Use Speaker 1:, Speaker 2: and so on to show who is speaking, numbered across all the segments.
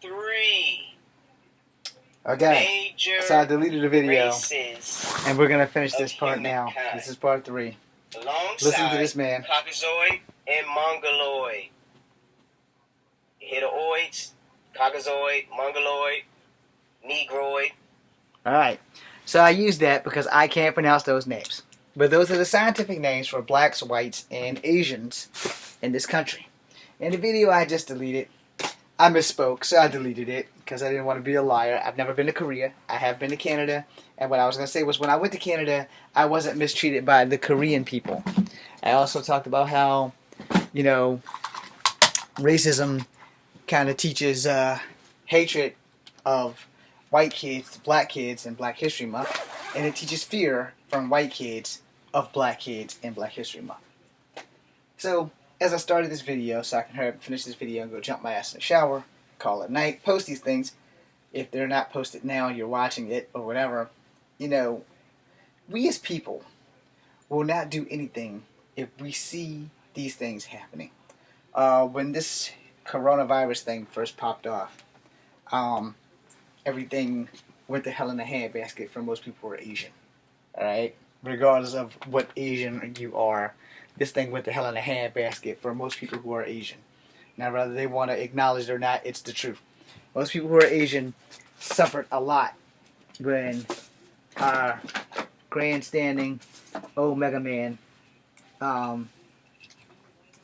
Speaker 1: 3.
Speaker 2: Okay, so I deleted the video, and we're going to finish this part now. This is part 3. Listen to this man.
Speaker 1: Caucasoid and Mongoloid. Hitteroids, Caucasoid, Mongoloid, Negroid.
Speaker 2: Alright, so I use that because I can't pronounce those names. But those are the scientific names for blacks, whites, and Asians in this country. In the video I just deleted, I misspoke, so I deleted it because I didn't want to be a liar. I've never been to Korea. I have been to Canada. And what I was going to say was when I went to Canada, I wasn't mistreated by the Korean people. I also talked about how, racism kind of teaches hatred of white kids to black kids in Black History Month. And it teaches fear from white kids of black kids in Black History Month. So, as I started this video, so I can hurry up and finish this video and go jump my ass in the shower, call it night, post these things. If they're not posted now, you're watching it or whatever. We as people will not do anything if we see these things happening. When this coronavirus thing first popped off, everything went to hell in a handbasket for most people who are Asian. Alright? Regardless of what Asian you are, this thing went to hell in a handbasket for most people who are Asian. Now, whether they want to acknowledge it or not, it's the truth. Most people who are Asian suffered a lot when our grandstanding old Mega Man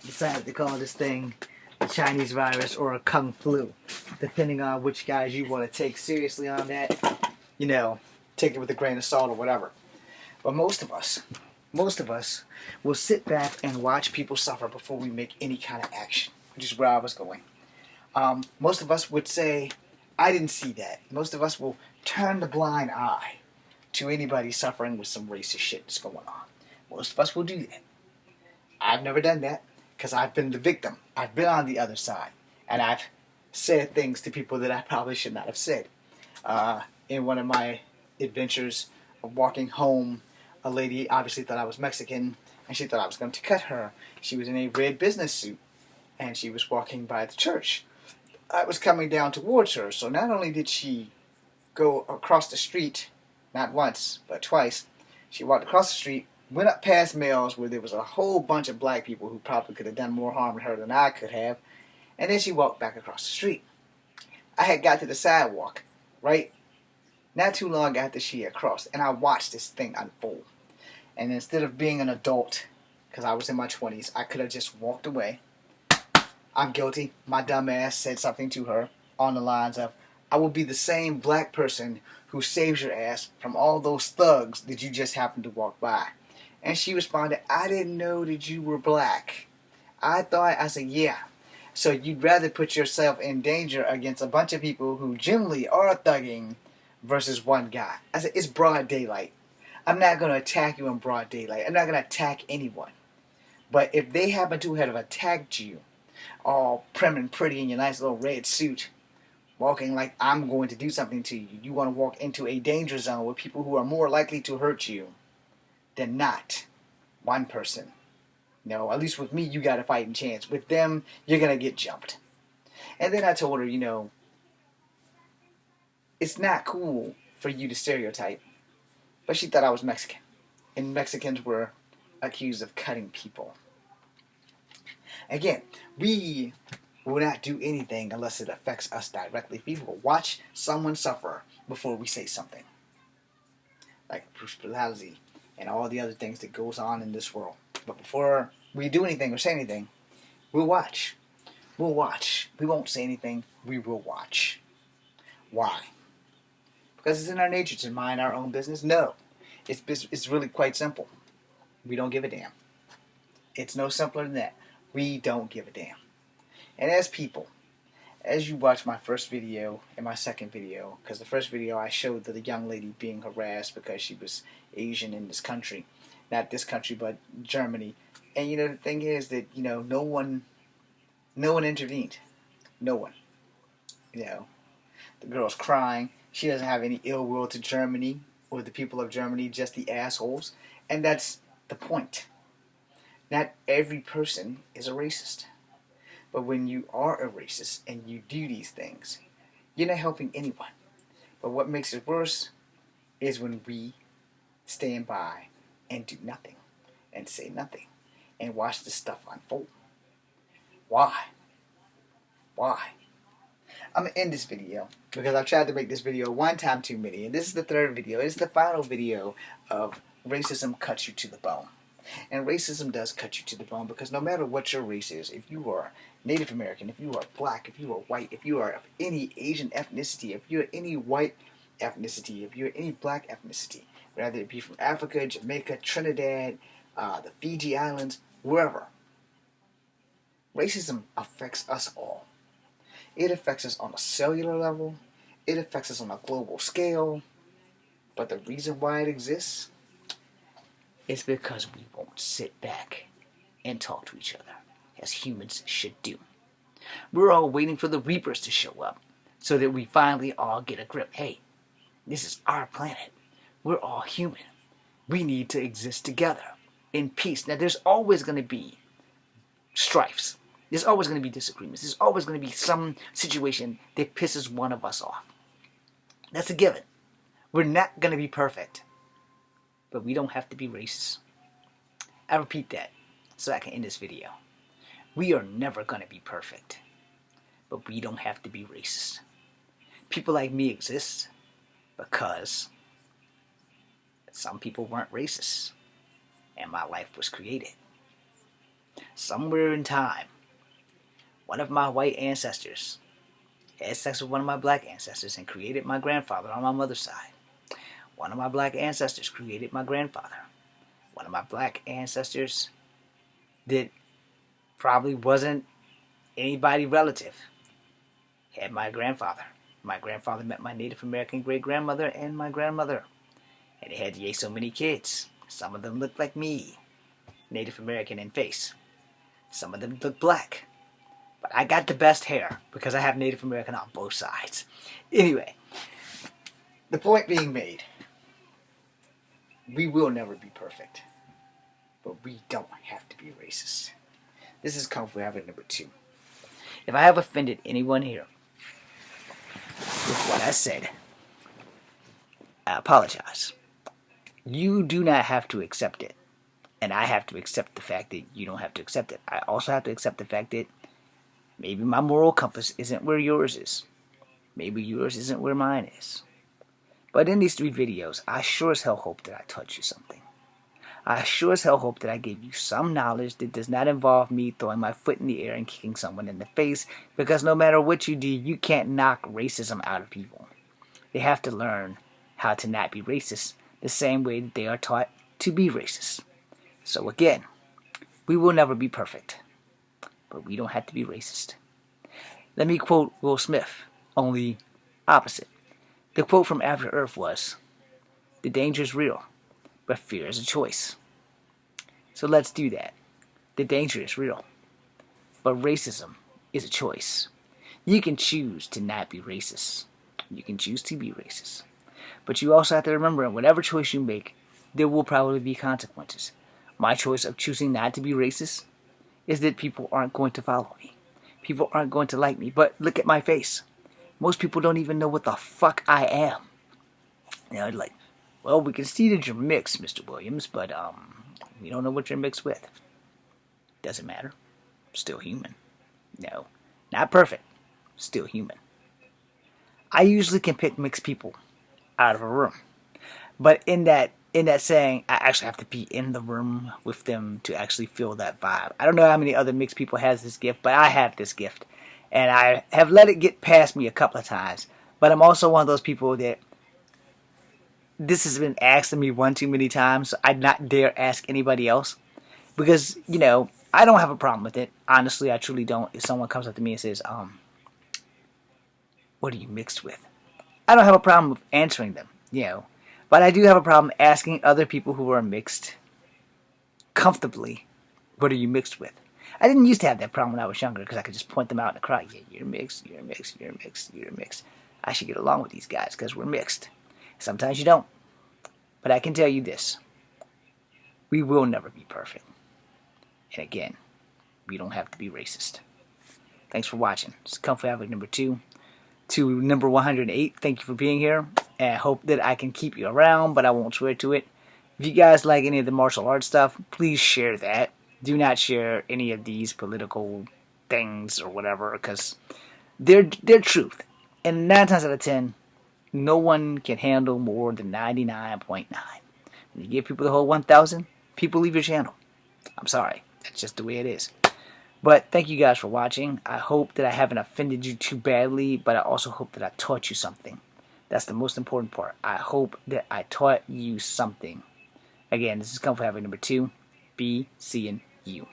Speaker 2: decided to call this thing the Chinese virus or a Kung Flu, depending on which guys you want to take seriously on that. Take it with a grain of salt or whatever. But most of us will sit back and watch people suffer before we make any kind of action, which is where I was going. Most of us would say, I didn't see that. Most of us will turn the blind eye to anybody suffering with some racist shit that's going on. Most of us will do that. I've never done that because I've been the victim. I've been on the other side. And I've said things to people that I probably should not have said. In one of my adventures of walking home, a lady obviously thought I was Mexican, and she thought I was going to cut her. She was in a red business suit, and she was walking by the church. I was coming down towards her, so not only did she go across the street, not once, but twice, she walked across the street, went up past Mel's where there was a whole bunch of black people who probably could have done more harm to her than I could have, and then she walked back across the street. I had got to the sidewalk, right? Not too long after she had crossed, and I watched this thing unfold. And instead of being an adult, because I was in my 20s, I could have just walked away. I'm guilty. My dumb ass said something to her on the lines of, I will be the same black person who saves your ass from all those thugs that you just happened to walk by. And she responded, I didn't know that you were black. I said, yeah. So you'd rather put yourself in danger against a bunch of people who generally are thugging versus one guy. I said, it's broad daylight. I'm not going to attack you in broad daylight. I'm not going to attack anyone. But if they happen to have attacked you, all prim and pretty in your nice little red suit, walking like I'm going to do something to you, you want to walk into a danger zone with people who are more likely to hurt you than not one person. At least with me, you got a fighting chance. With them, you're going to get jumped. And then I told her, it's not cool for you to stereotype. But she thought I was Mexican. And Mexicans were accused of cutting people. Again, we will not do anything unless it affects us directly. We will watch someone suffer before we say something. Like brutality and all the other things that goes on in this world. But before we do anything or say anything, we'll watch. We'll watch. We won't say anything. We will watch. Why? Because it's in our nature to mind our own business? No. It's really quite simple. We don't give a damn. It's no simpler than that. We don't give a damn. And as people, as you watch my first video and my second video, because the first video I showed the young lady being harassed because she was Asian in this country. Not this country, but Germany. And the thing is that, no one intervened. No one. The girl's crying. She doesn't have any ill will to Germany or the people of Germany, just the assholes. And that's the point. Not every person is a racist. But when you are a racist and you do these things, You're not helping anyone. But what makes it worse is when we stand by and do nothing and say nothing and watch this stuff unfold. Why? Why? I'm going to end this video because I've tried to make this video one time too many. And this is the third video. It's the final video of racism cuts you to the bone. And racism does cut you to the bone because no matter what your race is, if you are Native American, if you are black, if you are white, if you are of any Asian ethnicity, if you're any white ethnicity, if you're any black ethnicity, whether it be from Africa, Jamaica, Trinidad, the Fiji Islands, wherever, racism affects us all. It affects us on a cellular level. It affects us on a global scale. But the reason why it exists is because we won't sit back and talk to each other as humans should do. We're all waiting for the Reapers to show up so that we finally all get a grip. Hey, this is our planet. We're all human. We need to exist together in peace. Now, there's always going to be strifes. There's always going to be disagreements. There's always going to be some situation that pisses one of us off. That's a given. We're not going to be perfect. But we don't have to be racist. I repeat that so I can end this video. We are never going to be perfect. But we don't have to be racist. People like me exist because some people weren't racist. And my life was created. Somewhere in time, one of my white ancestors had sex with one of my black ancestors and created my grandfather on my mother's side. One of my black ancestors created my grandfather. One of my black ancestors that probably wasn't anybody relative had my grandfather. My grandfather met my Native American great-grandmother and my grandmother. And they had so many kids. Some of them looked like me, Native American in face. Some of them looked black. But I got the best hair because I have Native American on both sides. Anyway, the point being made, we will never be perfect. But we don't have to be racist. This is Kung Fu Habit number 2. If I have offended anyone here with what I said, I apologize. You do not have to accept it. And I have to accept the fact that you don't have to accept it. I also have to accept the fact that maybe my moral compass isn't where yours is. Maybe yours isn't where mine is. But in these 3 videos, I sure as hell hope that I taught you something. I sure as hell hope that I gave you some knowledge that does not involve me throwing my foot in the air and kicking someone in the face, because no matter what you do, you can't knock racism out of people. They have to learn how to not be racist the same way that they are taught to be racist. So again, we will never be perfect, but we don't have to be racist. Let me quote Will Smith, only opposite. The quote from After Earth was, "The danger is real, but fear is a choice." So let's do that. The danger is real, but racism is a choice. You can choose to not be racist. You can choose to be racist. But you also have to remember, in whatever choice you make, there will probably be consequences. My choice of choosing not to be racist is that people aren't going to follow me. People aren't going to like me. But look at my face. Most people don't even know what the fuck I am. You know, like, well, we can see that you're mixed, Mr. Williams, but we don't know what you're mixed with. Doesn't matter. Still human. No, not perfect. Still human. I usually can pick mixed people out of a room. But in that saying, I actually have to be in the room with them to actually feel that vibe. I don't know how many other mixed people has this gift, but I have this gift. And I have let it get past me a couple of times. But I'm also one of those people that this has been asked of me one too many times, so I'd not dare ask anybody else. Because, you know, I don't have a problem with it. Honestly, I truly don't. If someone comes up to me and says, what are you mixed with? I don't have a problem with answering them, you know. But I do have a problem asking other people who are mixed comfortably, what are you mixed with? I didn't used to have that problem when I was younger because I could just point them out in the crowd. Yeah, you're mixed, you're mixed, you're mixed, you're mixed. I should get along with these guys because we're mixed. Sometimes you don't. But I can tell you this. We will never be perfect. And again, we don't have to be racist. Thanks for watching. This is Kung Fu Habit number 2. to number 108. Thank you for being here, and I hope that I can keep you around, but I won't swear to it. If you guys like any of the martial arts stuff, please share that. Do not share any of these political things or whatever, because they're truth. And 9 times out of 10, no one can handle more than 99.9. When you give people the whole 1,000, people leave your channel. I'm sorry. That's just the way it is. But thank you guys for watching. I hope that I haven't offended you too badly, but I also hope that I taught you something. That's the most important part. I hope that I taught you something. Again, this is Kung Fu Habit number 2. Be seeing you.